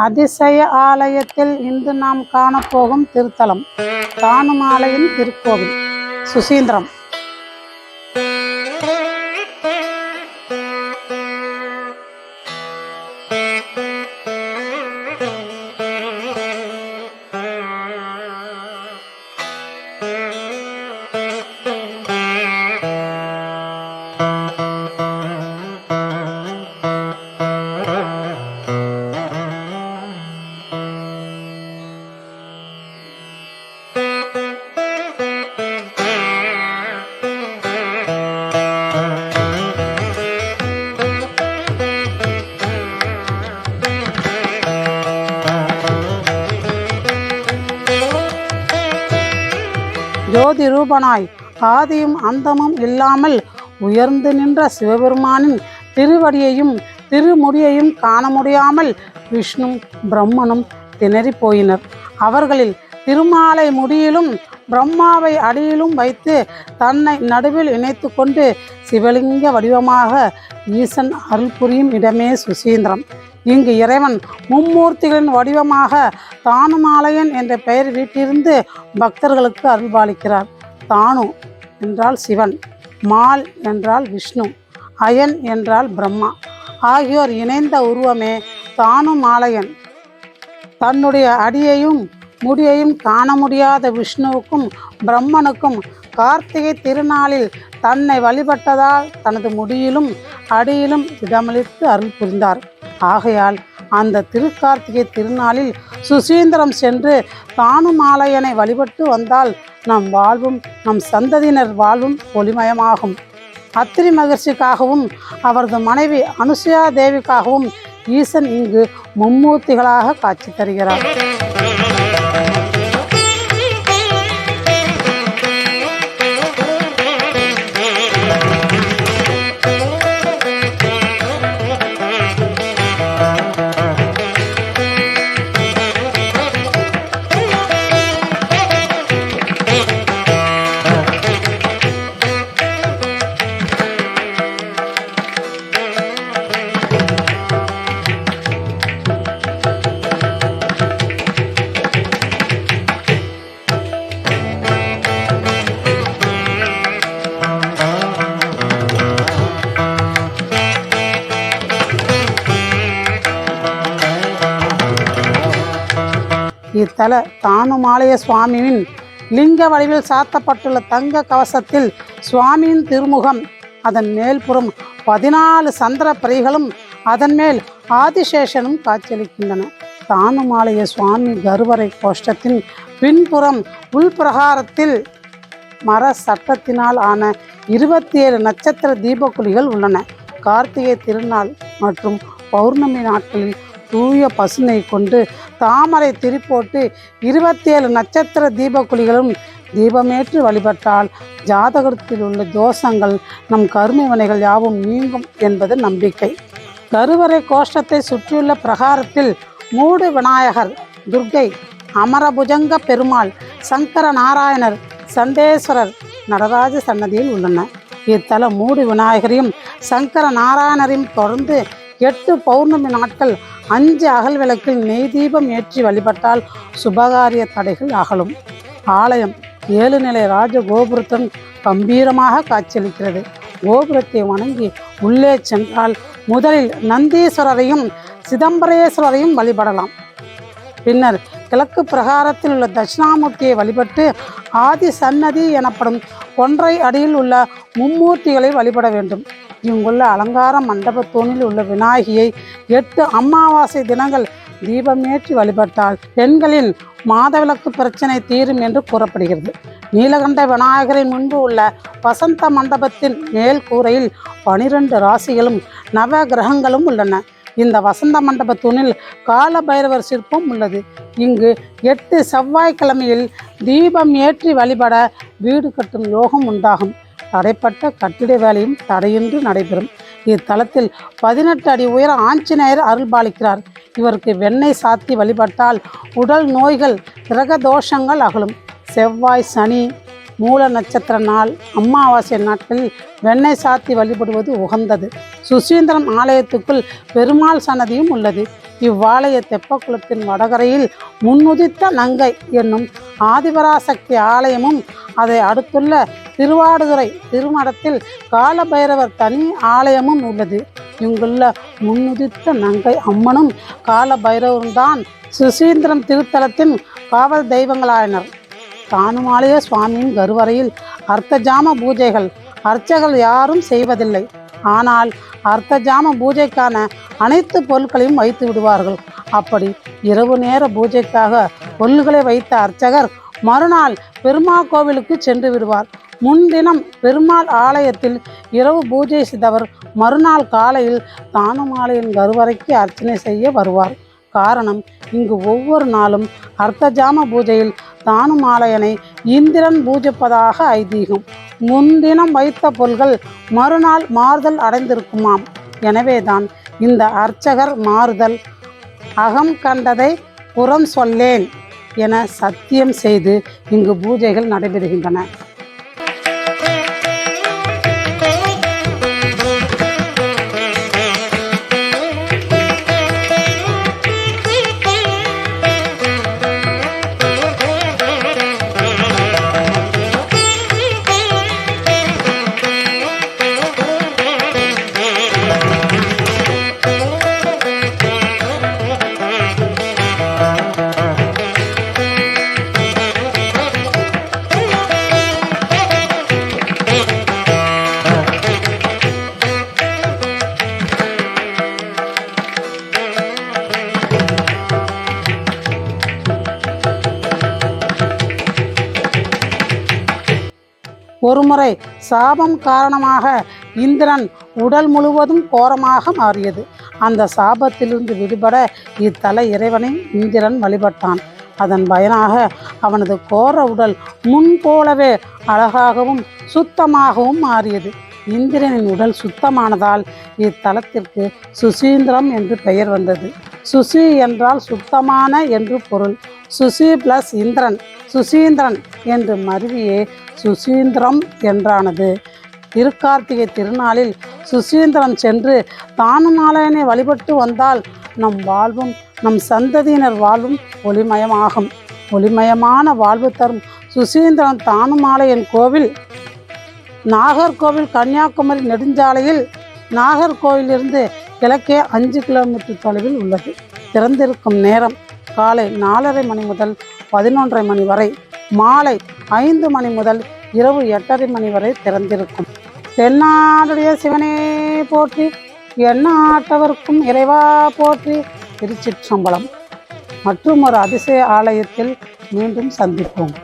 அதிசய ஆலயத்தில் இன்று நாம் காணப்போகும் திருத்தலம் தானுமாலையின் திருக்கோவில் சுசீந்திரம். ஜோதி ரூபனாய் ஆதியும் அந்தமும் இல்லாமல் உயர்ந்து நின்ற சிவபெருமானின் திருவடியையும் திருமுடியையும் காண முடியாமல் விஷ்ணு பிரம்மனும் திணறி போயினர். அவர்களில் திருமாலை முடியிலும் பிரம்மாவை அடியிலும் வைத்து தன்னை நடுவில் இணைத்து கொண்டு சிவலிங்க வடிவமாக ஈசன் அருள் புரியும் இடமே சுசீந்திரம். இங்கு இறைவன் மும்மூர்த்திகளின் வடிவமாக தானுமாலையன் என்ற பெயர் வீட்டிலிருந்து பக்தர்களுக்கு அருள்பாலிக்கிறார். தானு என்றால் சிவன், மால் என்றால் விஷ்ணு, அயன் என்றால் பிரம்மா ஆகியோர் இணைந்த உருவமே தானுமாலையன். தன்னுடைய அடியையும் முடியையும் காண முடியாத விஷ்ணுவுக்கும் பிரம்மனுக்கும் கார்த்திகை திருநாளில் தன்னை வழிபட்டதால் தனது முடியிலும் அடியிலும் இடமளித்து அருள் புரிந்தார். ஆகையால் அந்த திருக்கார்த்திகை திருநாளில் சுசீந்திரம் சென்று தானுமாலையனை வழிபட்டு வந்தால் நம் வாழ்வும் நம் சந்ததியினர் வாழ்வும் ஒளிமயமாகும். அத்திரி மகிழ்ச்சிக்காகவும் அவரது மனைவி அனுசுயா தேவிக்காகவும் ஈசன் இங்கு மும்மூர்த்திகளாக காட்சி தருகிறார். இத்தல தானுமாலைய சுவாமியின் லிங்க வடிவில் சாத்தப்பட்டுள்ள தங்க கவசத்தில் சுவாமியின் திருமுகம், அதன் மேல்புறம் 14 சந்திர பிறைகளும் அதன் மேல் ஆதிசேஷனும் காட்சியளிக்கின்றன. தானுமாலைய சுவாமி கருவறை கோஷ்டத்தின் பின்புறம் உள்பிரகாரத்தில் மர சட்டத்தினால் ஆன 27 நட்சத்திர தீபக்குழிகள் உள்ளன. கார்த்திகை திருநாள் மற்றும் பௌர்ணமி நாட்களில் தூய பசுனை கொண்டு தாமரை திரிப்போட்டு 27 நட்சத்திர தீபக்குழிகளும் தீபமேற்று வழிபட்டால் ஜாதகத்தில் உள்ள தோஷங்கள் நம் கர்ம வினைகள் யாவும் நீங்கும் என்பது நம்பிக்கை. கருவறை கோஷ்டத்தை சுற்றியுள்ள பிரகாரத்தில் மூடு விநாயகர், துர்க்கை, அமரபுஜங்க பெருமாள், சங்கர நாராயணர், சண்டேஸ்வரர், நடராஜ சன்னதியில் உள்ளன. இத்தல மூடு விநாயகரையும் சங்கர நாராயணரையும் தொடர்ந்து 8 பௌர்ணமி நாட்கள் 5 அகல் விளக்கில் நெய் தீபம் ஏற்றி வழிபட்டால் சுபகாரிய தடைகள் அகலும். ஆலயம் 7 நிலை ராஜ கோபுரத்துடன் கம்பீரமாக காட்சியளிக்கிறது. கோபுரத்தை வணங்கி உள்ளே சென்றால் முதலில் நந்தீஸ்வரரையும் சிதம்பரேஸ்வரரையும் வழிபடலாம். பின்னர் கிழக்கு பிரகாரத்தில் உள்ள தட்சிணாமூர்த்தியை வழிபட்டு ஆதி சன்னதி எனப்படும் ஒன்றை அடியில் உள்ள மும்மூர்த்திகளை வழிபட வேண்டும். இங்குள்ள அலங்கார மண்டபத்தூணில் உள்ள விநாயகியை 8 அமாவாசை தினங்கள் தீபமேற்றி வழிபட்டால் பெண்களின் மாதவிலக்கு பிரச்சனை தீரும் என்று கூறப்படுகிறது. நீலகண்ட விநாயகரின் முன்பு உள்ள வசந்த மண்டபத்தின் மேல் கூரையில் 12 ராசிகளும் நவ கிரகங்களும் உள்ளன. இந்த வசந்த மண்டப தூணில் கால பைரவர் சிற்பம் உள்ளது. இங்கு 8 செவ்வாய்க்கிழமையில் தீபம் ஏற்றி வழிபட வீடு கட்டும் யோகம் உண்டாகும். தடைப்பட்ட கட்டிட வேலையும் தடையின்றி நடைபெறும். இத்தலத்தில் 18 அடி உயர ஆஞ்சநேயர் அருள்பாலிக்கிறார். இவருக்கு வெண்ணெய் சாத்தி வழிபட்டால் உடல் நோய்கள், கிரக தோஷங்கள் அகலும். செவ்வாய், சனி, மூல நட்சத்திர நாள், அமாவாசை நாட்களில் வெண்ணெய் சாத்தி வழிபடுவது உகந்தது. சுசீந்திரம் ஆலயத்துக்குள் பெருமாள் சன்னதியும் உள்ளது. இவ்வாலய தெப்பக்குளத்தின் வடகரையில் முன்னுதித்த நங்கை என்னும் ஆதிபராசக்தி ஆலயமும் அதை அடுத்துள்ள திருவாடுதுறை திருமடத்தில் காலபைரவர் தனி ஆலயமும் உள்ளது. இங்குள்ள முன்னுதித்த நங்கை அம்மனும் காலபைரவரும் தான் சுசீந்திரம் திருத்தலத்தின் காவல் தெய்வங்களாயினர். தானுமாலய சுவாமியின் கருவறையில் அர்த்தஜாம பூஜைகள் அர்ச்சகர்கள் யாரும் செய்வதில்லை. ஆனால் அர்த்தஜாம பூஜைக்கான அனைத்து பொருட்களையும் வைத்து விடுவார்கள். அப்படி இரவு நேர பூஜைக்காக பொருள்களை வைத்த அர்ச்சகர் மறுநாள் பெருமாள் கோவிலுக்கு சென்று விடுவார். முன்தினம் பெருமாள் ஆலயத்தில் இரவு பூஜை செய்தவர் மறுநாள் காலையில் தானுமாலையின் கருவறைக்கு அர்ச்சனை செய்ய வருவார். காரணம், இங்கு ஒவ்வொரு நாளும் அர்த்தஜாம பூஜையில் தானுமாலையனை இந்திரன் பூஜிப்பதாக ஐதீகம். முன்தினம் வைத்த பொருள்கள் மறுநாள் மாறுதல் அடைந்திருக்குமாம். எனவேதான் இந்த அர்ச்சகர் மாறுதல் அகம் கண்டதை புறம் சொல்லேன் என சத்தியம் செய்து இங்கு பூஜைகள் நடைபெறுகின்றன. ஒருமுறை சாபம் காரணமாக இந்திரன் உடல் முழுவதும் கோரமாக மாறியது. அந்த சாபத்திலிருந்து விடுபட இத்தல இறைவனை இந்திரன் வழிபட்டான். அதன் பயனாக அவனது கோர உடல் முன்போலவே அழகாகவும் சுத்தமாகவும் மாறியது. இந்திரனின் உடல் சுத்தமானதால் இத்தலத்திற்கு சுசீந்திரம் என்று பெயர் வந்தது. சுசி என்றால் சுத்தமான என்று பொருள். சுசி பிளஸ் இந்திரன் சுசீந்திரன் என்று மருவியே சுசீந்திரம் என்றானது. திருக்கார்த்திகை திருநாளில் சுசீந்திரம் சென்று தானுமாலையனை வழிபட்டு வந்தால் நம் வாழ்வும் நம் சந்ததியினர் வாழ்வும் ஒளிமயமாகும். ஒளிமயமான வாழ்வு தரும் சுசீந்திரம் தானுமாலையன் கோவில் நாகர்கோவில் கன்னியாகுமரி நெடுஞ்சாலையில் நாகர்கோவிலிருந்து கிழக்கே 5 கிலோமீட்டர் தொலைவில் உள்ளது. திறந்திருக்கும் நேரம் காலை 4:30 மணி முதல் 11:30 மணி வரை, மாலை 5 மணி முதல் இரவு 8:30 மணி வரை திறந்திருக்கும். தென்னாடுடைய சிவனே போற்றி, எண்ணாட்டவர்க்கும் இறைவா போற்றி. திருச்சிற்றம்பலம். மற்றும் ஒரு அதிசய ஆலயத்தில் மீண்டும் சந்திப்போம்.